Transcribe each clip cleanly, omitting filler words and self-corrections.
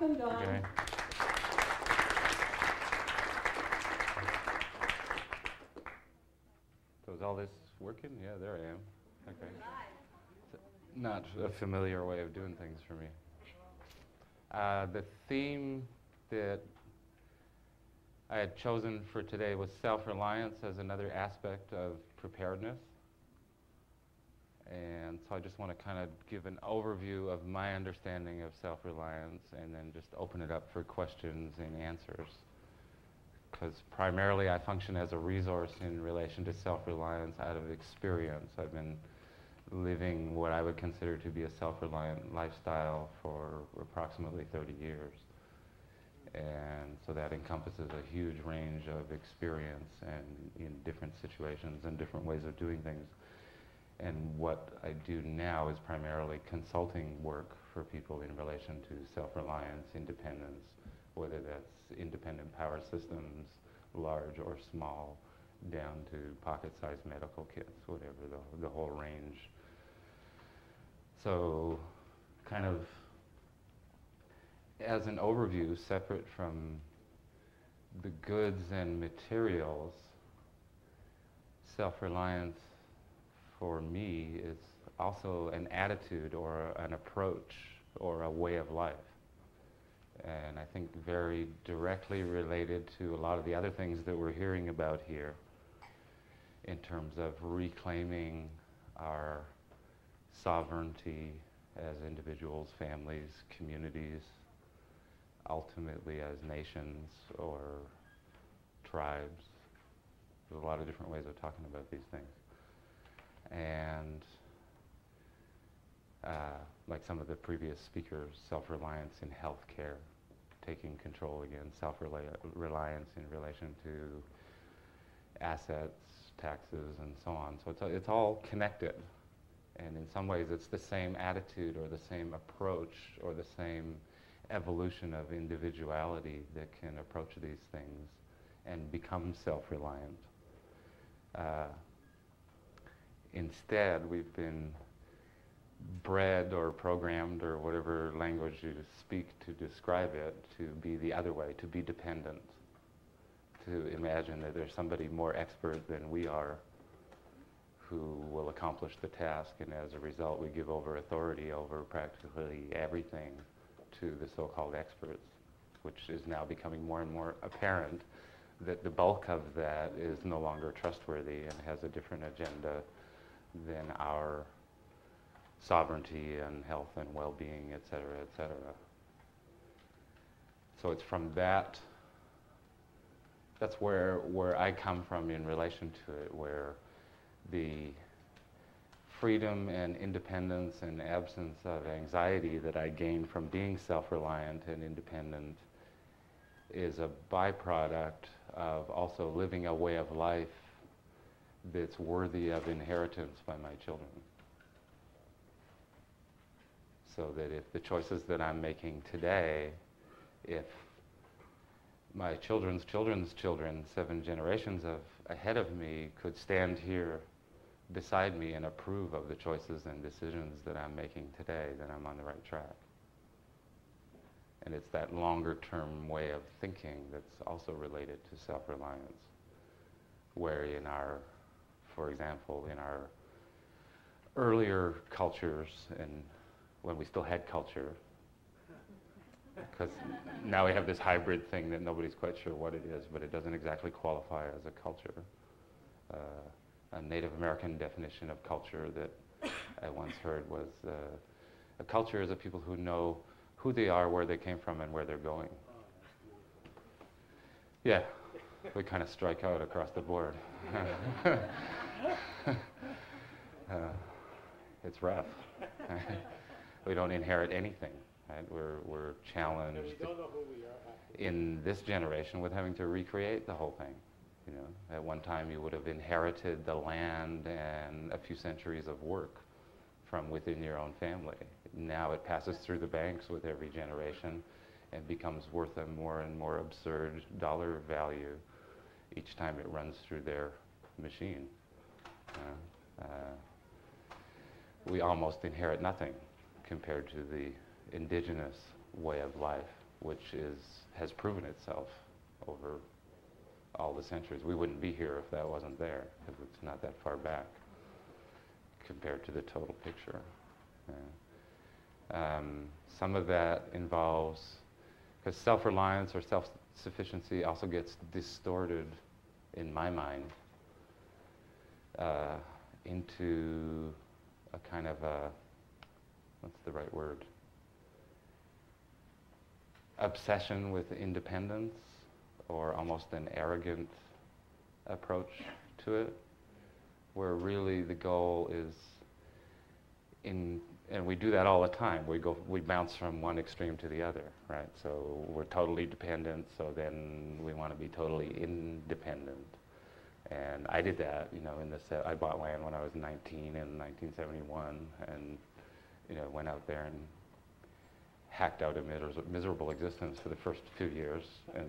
Okay. So is all this working? Yeah, there I am. Okay. Not a familiar way of doing things for me. The theme that I had chosen for today was self-reliance as another aspect of preparedness. And so I just want to kind of give an overview of my understanding of self-reliance and then just open it up for questions and answers. Because primarily I function as a resource in relation to self-reliance out of experience. I've been living what I would consider to be a self-reliant lifestyle for approximately 30 years. And so that encompasses a huge range of experience and in different situations and different ways of doing things. And what I do now is primarily consulting work for people in relation to self-reliance, independence, whether that's independent power systems, large or small, down to pocket-sized medical kits, whatever, the whole range. So kind of as an overview, separate from the goods and materials, self-reliance for me is also an attitude or an approach or a way of life. And I think very directly related to a lot of the other things that we're hearing about here in terms of reclaiming our sovereignty as individuals, families, communities, ultimately as nations or tribes. There's a lot of different ways of talking about these things. And like some of the previous speakers, self-reliance in healthcare, taking control again, self-reliance in relation to assets, taxes, and so on. So it's all connected. And in some ways it's the same attitude or the same approach or the same evolution of individuality that can approach these things and become self-reliant. Instead, we've been bred or programmed, or whatever language you speak to describe it, to be the other way, to be dependent, to imagine that there's somebody more expert than we are who will accomplish the task, and as a result we give over authority over practically everything to the so-called experts, which is now becoming more and more apparent that the bulk of that is no longer trustworthy and has a different agenda than our sovereignty and health and well-being, et cetera, et cetera. So it's from that's where I come from in relation to it, where the freedom and independence and absence of anxiety that I gain from being self-reliant and independent is a byproduct of also living a way of life that's worthy of inheritance by my children. So that if the choices that I'm making today, if my children's children's children, 7 generations ahead of me, could stand here beside me and approve of the choices and decisions that I'm making today, then I'm on the right track. And it's that longer term way of thinking that's also related to self-reliance, where in our, for example, in our earlier cultures, and when we still had culture, because now we have this hybrid thing that nobody's quite sure what it is, but it doesn't exactly qualify as a culture. A Native American definition of culture that I once heard was a culture is a people who know who they are, where they came from, and where they're going. Yeah, we kind of strike out across the board. It's rough. We don't inherit anything. Right? We're challenged in this generation with having to recreate the whole thing. You know, at one time you would have inherited the land and a few centuries of work from within your own family. Now it passes through the banks with every generation and becomes worth a more and more absurd dollar value each time it runs through their machine. We almost inherit nothing compared to the indigenous way of life which has proven itself over all the centuries. We wouldn't be here if that wasn't there, because it's not that far back compared to the total picture. Some of that involves, because self-reliance or self-sufficiency also gets distorted in my mind into a kind of a, what's the right word? Obsession with independence, or almost an arrogant approach to it, where really the goal is and we do that all the time. We bounce from one extreme to the other, right? So we're totally dependent, so then we want to be totally independent. And I did that, you know, I bought land when I was 19 in 1971, and, you know, went out there and hacked out a miserable existence for the first few years, and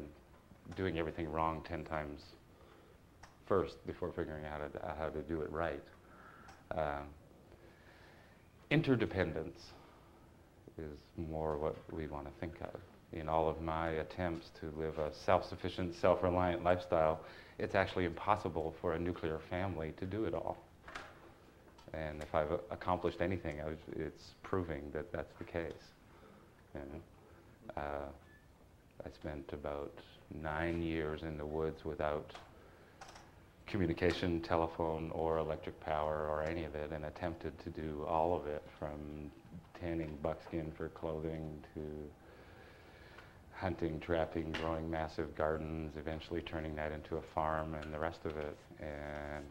doing everything wrong 10 times first before figuring out how to do it right. Interdependence is more what we want to think of. In all of my attempts to live a self-sufficient, self-reliant lifestyle, it's actually impossible for a nuclear family to do it all. And if I've accomplished anything, it's proving that that's the case. And, I spent about 9 years in the woods without communication, telephone, or electric power, or any of it, and attempted to do all of it, from tanning buckskin for clothing to hunting, trapping, growing massive gardens, eventually turning that into a farm, and the rest of it. And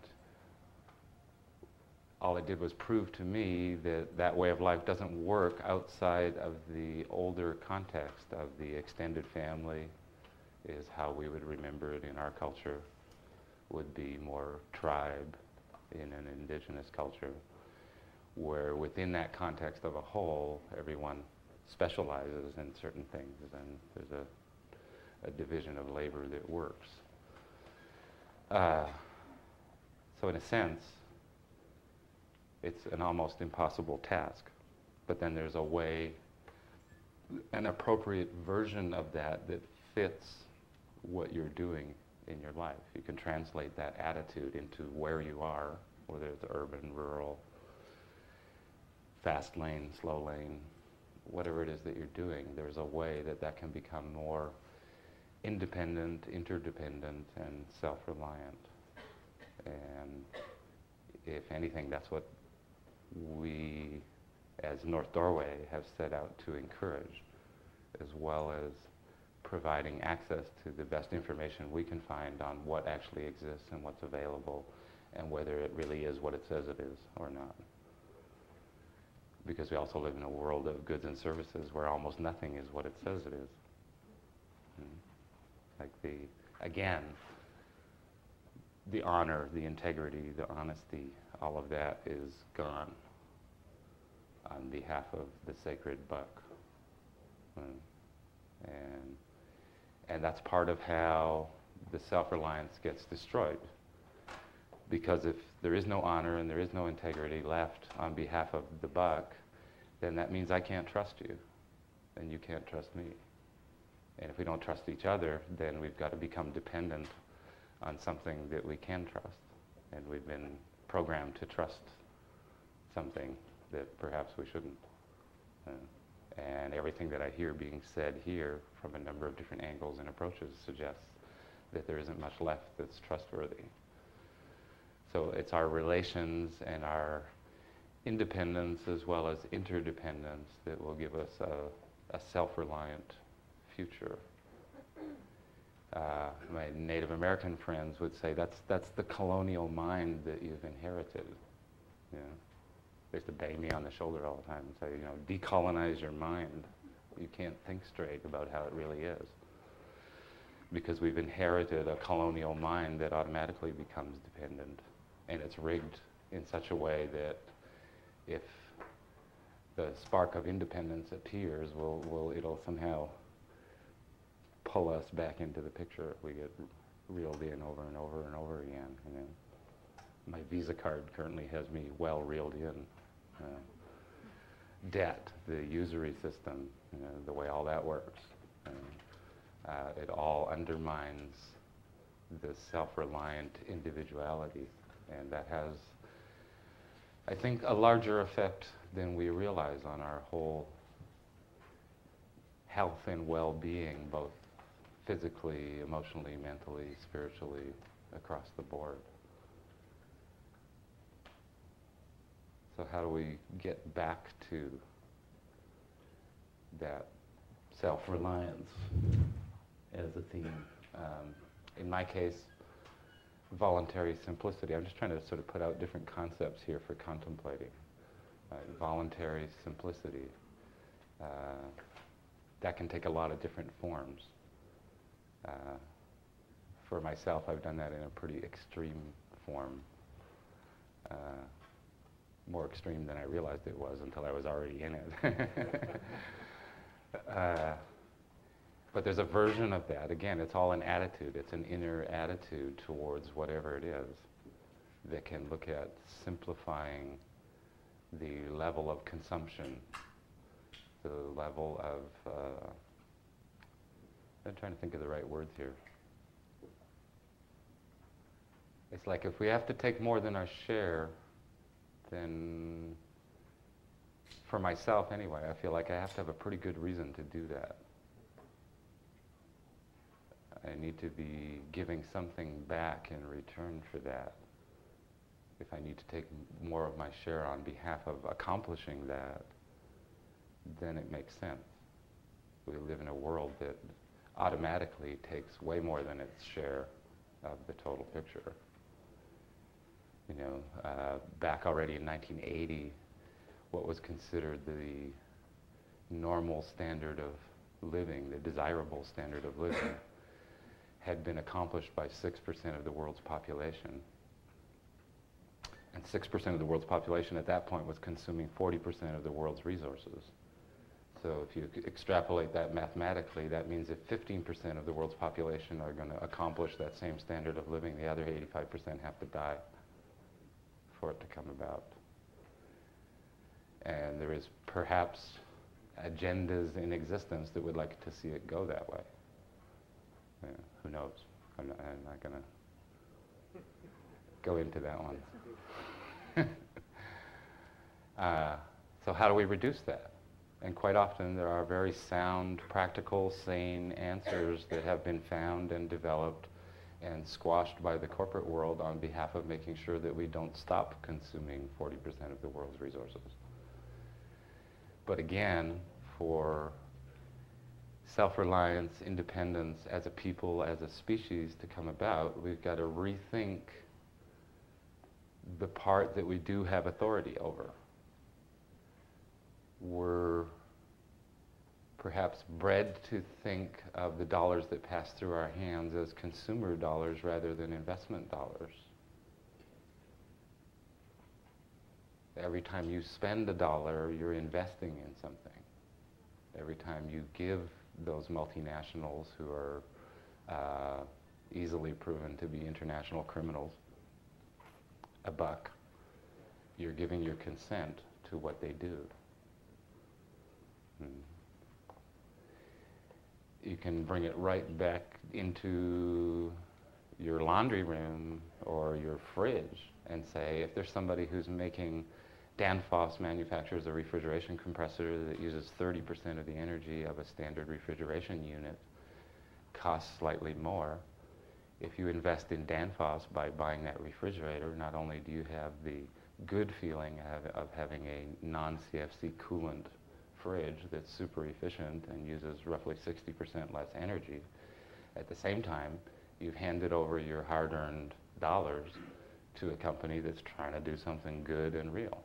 all it did was prove to me that that way of life doesn't work outside of the older context of the extended family, is how we would remember it in our culture, would be more tribe in an indigenous culture, where within that context of a whole, everyone specializes in certain things, and there's a division of labor that works. So in a sense, it's an almost impossible task, but then there's a way, an appropriate version of that that fits what you're doing in your life. You can translate that attitude into where you are, whether it's urban, rural, fast lane, slow lane, whatever it is that you're doing. There's a way that that can become more independent, interdependent, and self-reliant. And if anything, that's what we, as North Doorway, have set out to encourage, as well as providing access to the best information we can find on what actually exists and what's available, and whether it really is what it says it is or not. Because we also live in a world of goods and services where almost nothing is what it says it is. Like again, the honor, the integrity, the honesty, all of that is gone on behalf of the sacred buck. And that's part of how the self-reliance gets destroyed. Because if there is no honor and there is no integrity left on behalf of the buck, then that means I can't trust you, and you can't trust me. And if we don't trust each other, then we've got to become dependent on something that we can trust. And we've been programmed to trust something that perhaps we shouldn't. And everything that I hear being said here from a number of different angles and approaches suggests that there isn't much left that's trustworthy. So it's our relations and our independence as well as interdependence that will give us a self-reliant future. My Native American friends would say that's the colonial mind that you've inherited. You know? They used to bang me on the shoulder all the time and say, you know, decolonize your mind. You can't think straight about how it really is. Because we've inherited a colonial mind that automatically becomes dependent. And it's rigged in such a way that if the spark of independence appears, it'll somehow pull us back into the picture. We get reeled in over and over and over again. You know? My Visa card currently has me well reeled in. Debt, the usury system, you know, the way all that works. It all undermines the self-reliant individuality, and that has, I think, a larger effect than we realize on our whole health and well-being, both physically, emotionally, mentally, spiritually, across the board. So how do we get back to that self-reliance as a theme? In my case, voluntary simplicity. I'm just trying to sort of put out different concepts here for contemplating. Voluntary simplicity. That can take a lot of different forms. For myself, I've done that in a pretty extreme form. More extreme than I realized it was until I was already in it. But there's a version of that. Again, it's all an attitude. It's an inner attitude towards whatever it is that can look at simplifying the level of consumption, the level of, I'm trying to think of the right words here. It's like if we have to take more than our share, then for myself anyway, I feel like I have to have a pretty good reason to do that. I need to be giving something back in return for that. If I need to take more of my share on behalf of accomplishing that, then it makes sense. We live in a world that automatically takes way more than its share of the total picture. You know, back already in 1980, what was considered the normal standard of living, the desirable standard of living, had been accomplished by 6% of the world's population. And 6% of the world's population at that point was consuming 40% of the world's resources. So if you extrapolate that mathematically, that means if 15% of the world's population are going to accomplish that same standard of living, the other 85% have to die for it to come about. And there is perhaps agendas in existence that would like to see it go that way. Yeah, who knows? I'm not going to go into that one. So how do we reduce that? And quite often there are very sound, practical, sane answers that have been found and developed and squashed by the corporate world on behalf of making sure that we don't stop consuming 40% of the world's resources. But again, for self-reliance, independence as a people, as a species to come about, we've got to rethink the part that we do have authority over. We're perhaps bred to think of the dollars that pass through our hands as consumer dollars rather than investment dollars. Every time you spend a dollar, you're investing in something. Every time you give those multinationals who are easily proven to be international criminals a buck, you're giving your consent to what they do. You can bring it right back into your laundry room or your fridge and say, if there's somebody who's making, Danfoss manufactures a refrigeration compressor that uses 30% of the energy of a standard refrigeration unit, costs slightly more. If you invest in Danfoss by buying that refrigerator, not only do you have the good feeling of having a non-CFC coolant fridge that's super efficient and uses roughly 60% less energy, at the same time, you've handed over your hard-earned dollars to a company that's trying to do something good and real.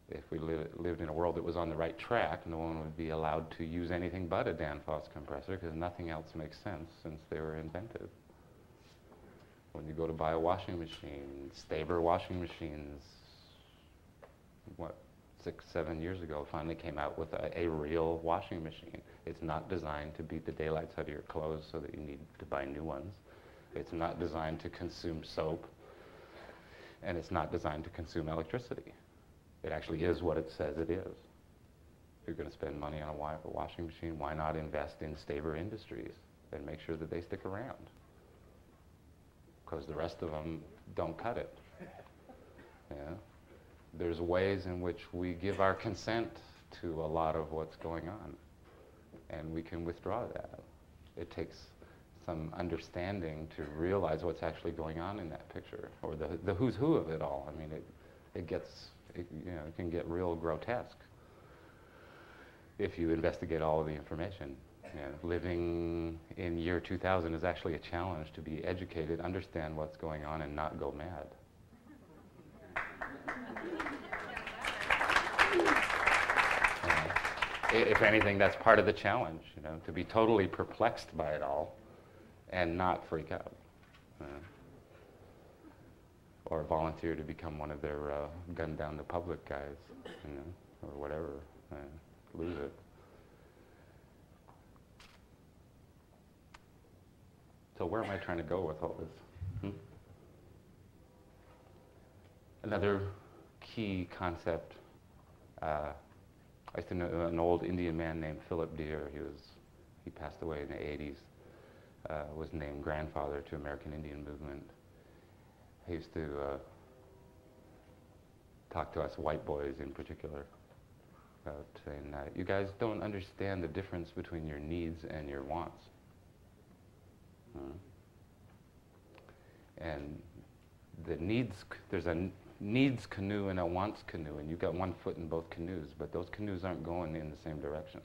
If we lived in a world that was on the right track, no one would be allowed to use anything but a Danfoss compressor because nothing else makes sense since they were invented. When you go to buy a washing machine, Staber washing machines, what, 6, 7 years ago, finally came out with a real washing machine. It's not designed to beat the daylights out of your clothes so that you need to buy new ones. It's not designed to consume soap, and it's not designed to consume electricity. It actually is what it says it is. you're going to spend money on a washing machine, why not invest in stable industries and make sure that they stick around? Because the rest of them don't cut it. Yeah? There's ways in which we give our consent to a lot of what's going on, and we can withdraw that. It takes some understanding to realize what's actually going on in that picture, or the who's who of it all. I mean, it can get real grotesque if you investigate all of the information. Living in year 2000 is actually a challenge to be educated, understand what's going on, and not go mad. If anything, that's part of the challenge, to be totally perplexed by it all and not freak out. Or volunteer to become one of their gun down the public guys, or whatever. Lose it. So where am I trying to go with all this? Another key concept, I used to know an old Indian man named Philip Deer. He passed away in the 80s, was named grandfather to American Indian movement. He used to talk to us white boys in particular about saying, you guys don't understand the difference between your needs and your wants. And there's a needs canoe and a wants canoe, and you've got one foot in both canoes, but those canoes aren't going in the same direction.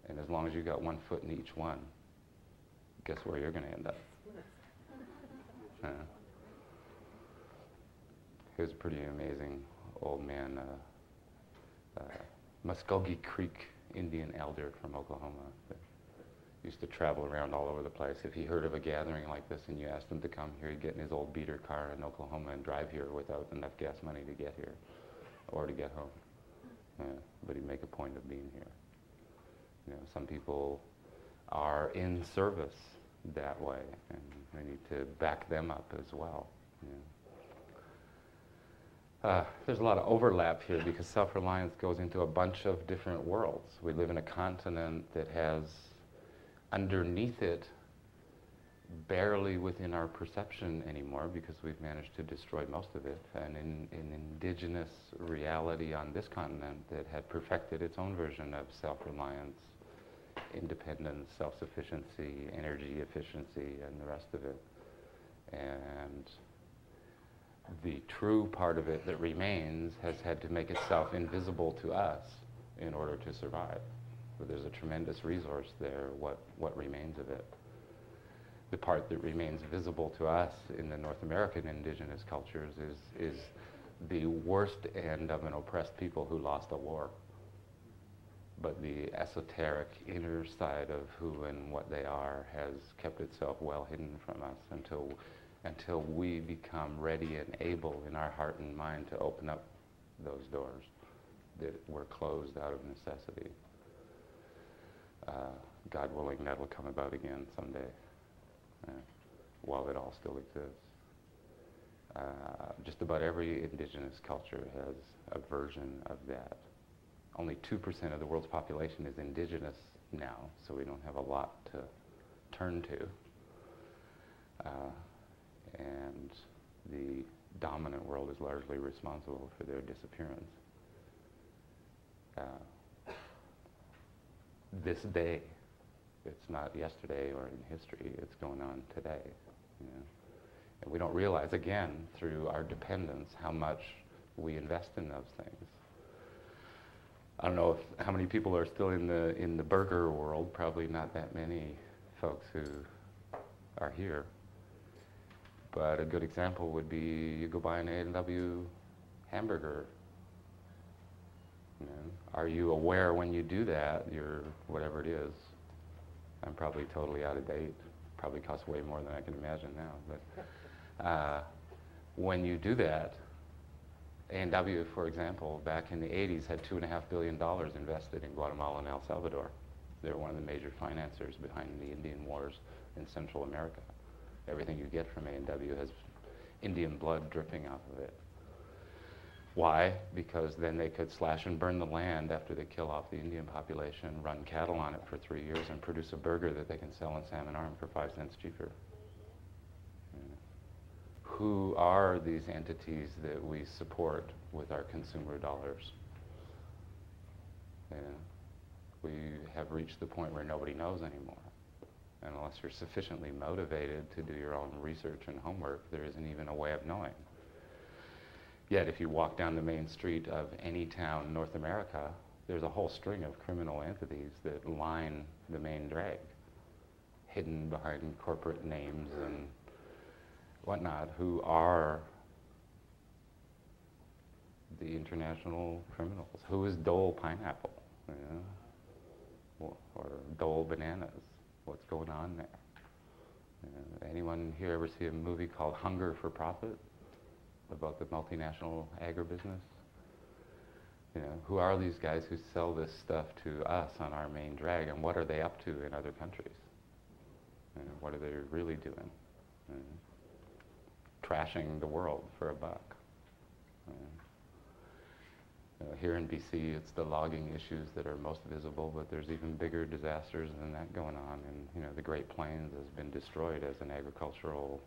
And as long as you've got one foot in each one, guess where you're going to end up? He was a pretty amazing old man, Muskogee Creek Indian elder from Oklahoma. Used to travel around all over the place. If he heard of a gathering like this and you asked him to come here, he'd get in his old beater car in Oklahoma and drive here without enough gas money to get here or to get home. But he'd make a point of being here. Some people are in service that way, and we need to back them up as well. There's a lot of overlap here because self-reliance goes into a bunch of different worlds. We live in a continent that has underneath it, barely within our perception anymore because we've managed to destroy most of it, an indigenous reality on this continent that had perfected its own version of self-reliance, independence, self-sufficiency, energy efficiency, and the rest of it. And the true part of it that remains has had to make itself invisible to us in order to survive. But there's a tremendous resource there, what remains of it. The part that remains visible to us in the North American indigenous cultures is the worst end of an oppressed people who lost a war. But the esoteric inner side of who and what they are has kept itself well hidden from us until we become ready and able in our heart and mind to open up those doors that were closed out of necessity. God willing, that'll come about again someday, while it all still exists. Just about every indigenous culture has a version of that. Only 2% of the world's population is indigenous now, so we don't have a lot to turn to. And the dominant world is largely responsible for their disappearance. This day, it's not yesterday or in history, it's going on today. And we don't realize, again, through our dependence, how much we invest in those things. I don't know how many people are still in the burger world, probably not that many folks who are here. But a good example would be you go buy an A&W hamburger. Are you aware when you do that, whatever it is, I'm probably totally out of date, probably costs way more than I can imagine now, but when you do that, A&W, for example, back in the 80s had $2.5 billion invested in Guatemala and El Salvador. They were one of the major financiers behind the Indian Wars in Central America. Everything you get from A&W has Indian blood dripping off of it. Why? Because then they could slash and burn the land after they kill off the Indian population, run cattle on it for 3 years, and produce a burger that they can sell in Salmon Arm for 5 cents cheaper. Who are these entities that we support with our consumer dollars? We have reached the point where nobody knows anymore. And unless you're sufficiently motivated to do your own research and homework, there isn't even a way of knowing. Yet if you walk down the main street of any town in North America, there's a whole string of criminal entities that line the main drag, hidden behind corporate names and whatnot, who are the international criminals. Who is Dole Pineapple? Or Dole Bananas? What's going on there? Anyone here ever see a movie called Hunger for Profit about the multinational agribusiness? Who are these guys who sell this stuff to us on our main drag, and what are they up to in other countries? What are they really doing? Trashing the world for a buck. Here in BC, it's the logging issues that are most visible, but there's even bigger disasters than that going on. And the Great Plains has been destroyed as an agricultural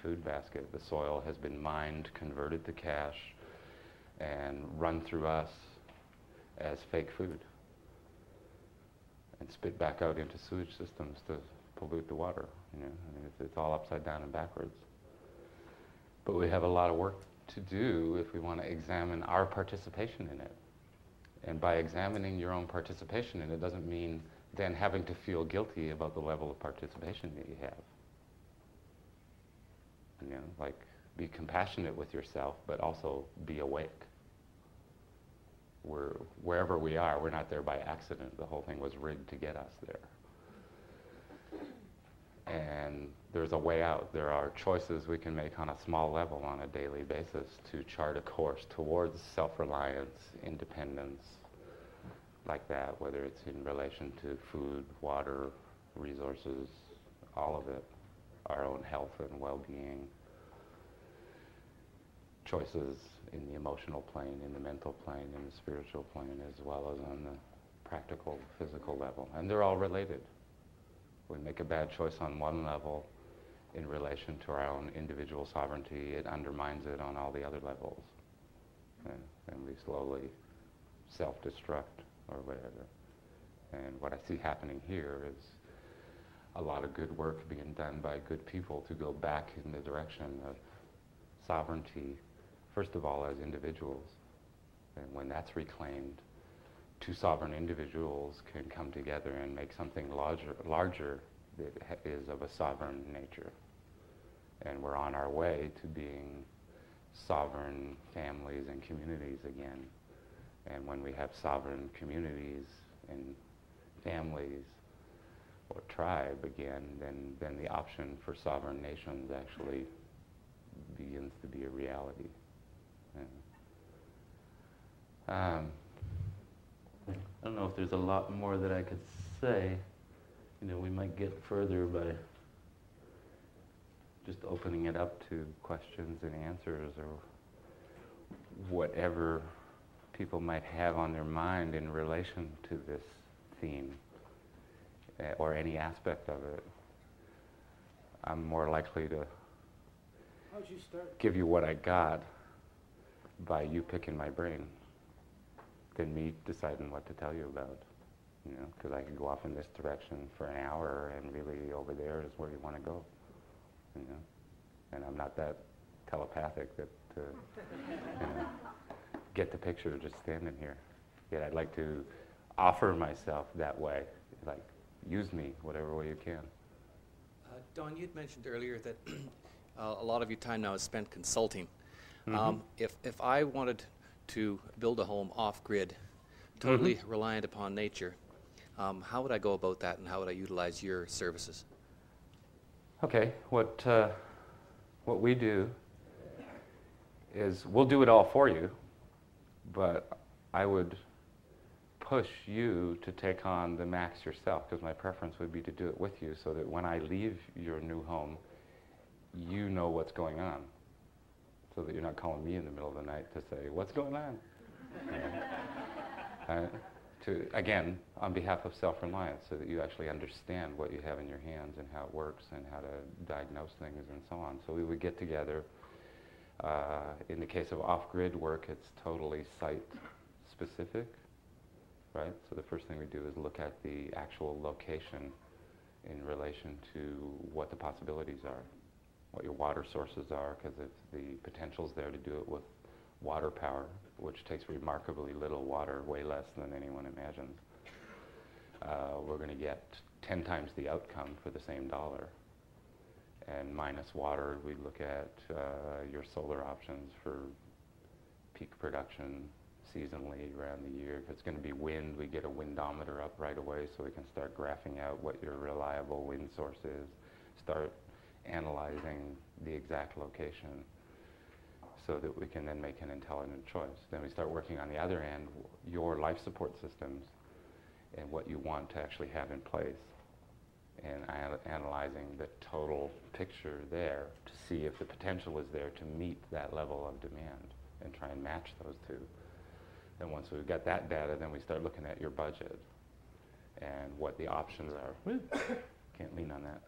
food basket. The soil has been mined, converted to cash, and run through us as fake food, and spit back out into sewage systems to pollute the water. It's all upside down and backwards. But we have a lot of work to do if we want to examine our participation in it. And by examining your own participation in it doesn't mean then having to feel guilty about the level of participation that you have. Like, be compassionate with yourself, but also be awake. Wherever we are, we're not there by accident. The whole thing was rigged to get us there. And there's a way out. There are choices we can make on a small level on a daily basis to chart a course towards self-reliance, independence, like that, whether it's in relation to food, water, resources, all of it, our own health and well-being, choices in the emotional plane, in the mental plane, in the spiritual plane, as well as on the practical, physical level. And they're all related. We make a bad choice on one level in relation to our own individual sovereignty, it undermines it on all the other levels. And we slowly self-destruct or whatever. And what I see happening here is a lot of good work being done by good people to go back in the direction of sovereignty, first of all as individuals. And when that's reclaimed, two sovereign individuals can come together and make something larger that is of a sovereign nature. And we're on our way to being sovereign families and communities again. And when we have sovereign communities and families or tribe again, then the option for sovereign nations actually begins to be a reality. I don't know if there's a lot more that I could say. We might get further by just opening it up to questions and answers or whatever people might have on their mind in relation to this theme or any aspect of it. I'm more likely to give you what I got by you picking my brain than me deciding what to tell you about, because I could go off in this direction for an hour and really over there is where you want to go, and I'm not that telepathic that to get the picture just standing here. Yet I'd like to offer myself that way, like use me whatever way you can. Don, you'd mentioned earlier that a lot of your time now is spent consulting. Mm-hmm. If I wanted to build a home off-grid, totally reliant upon nature, how would I go about that, and how would I utilize your services? Okay, what we do is we'll do it all for you, but I would push you to take on the max yourself, because my preference would be to do it with you so that when I leave your new home, you know what's going on. so that you're not calling me in the middle of the night to say, what's going on? Again, on behalf of self-reliance, so that you actually understand what you have in your hands and how it works and how to diagnose things and so on. So we would get together. In the case of off-grid work, it's totally site-specific, right? So the first thing we do is look at the actual location in relation to what the possibilities are, what your water sources are, because if the potential's there to do it with water power, which takes remarkably little water, way less than anyone imagines, we're going to get 10 times the outcome for the same dollar. And minus water, we look at your solar options for peak production seasonally around the year. If it's going to be wind, we get a windometer up right away so we can start graphing out what your reliable wind source is, start analyzing the exact location so that we can then make an intelligent choice. Then we start working on the other end, your life support systems and what you want to actually have in place, and analyzing the total picture there to see if the potential is there to meet that level of demand and try and match those two. And once we've got that data, then we start looking at your budget and what the options are. Can't lean on that.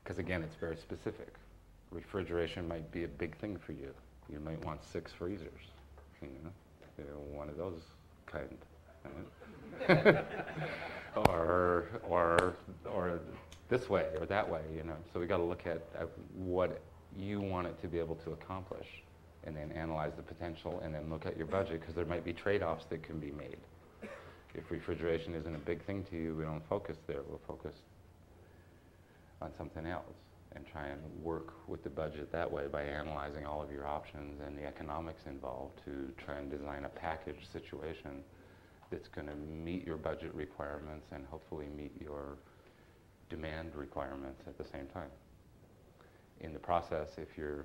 Because again, it's very specific. Refrigeration might be a big thing for you. You might want 6 freezers, you know, one of those kind. Right? or this way or that way, you know. So we got to look at what you want it to be able to accomplish, and then analyze the potential, and then look at your budget, because there might be trade-offs that can be made. If refrigeration isn't a big thing to you, we don't focus there. We'll focus on something else and try and work with the budget that way by analyzing all of your options and the economics involved to try and design a package situation that's going to meet your budget requirements and hopefully meet your demand requirements at the same time. In the process, if your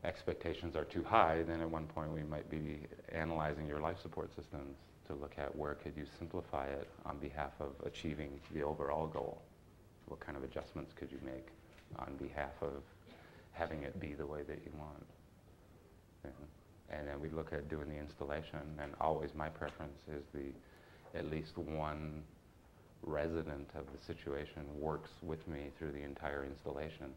expectations are too high, then at one point we might be analyzing your life support systems to look at where could you simplify it on behalf of achieving the overall goal. What kind of adjustments could you make on behalf of having it be the way that you want? And then we look at doing the installation, and always my preference is at least one resident of the situation works with me through the entire installation,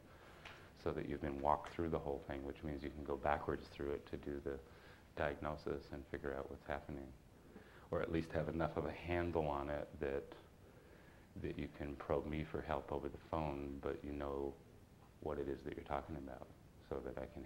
so that you can walk through the whole thing, which means you can go backwards through it to do the diagnosis and figure out what's happening, or at least have enough of a handle on it that you can probe me for help over the phone, but you know what it is that you're talking about, so that I can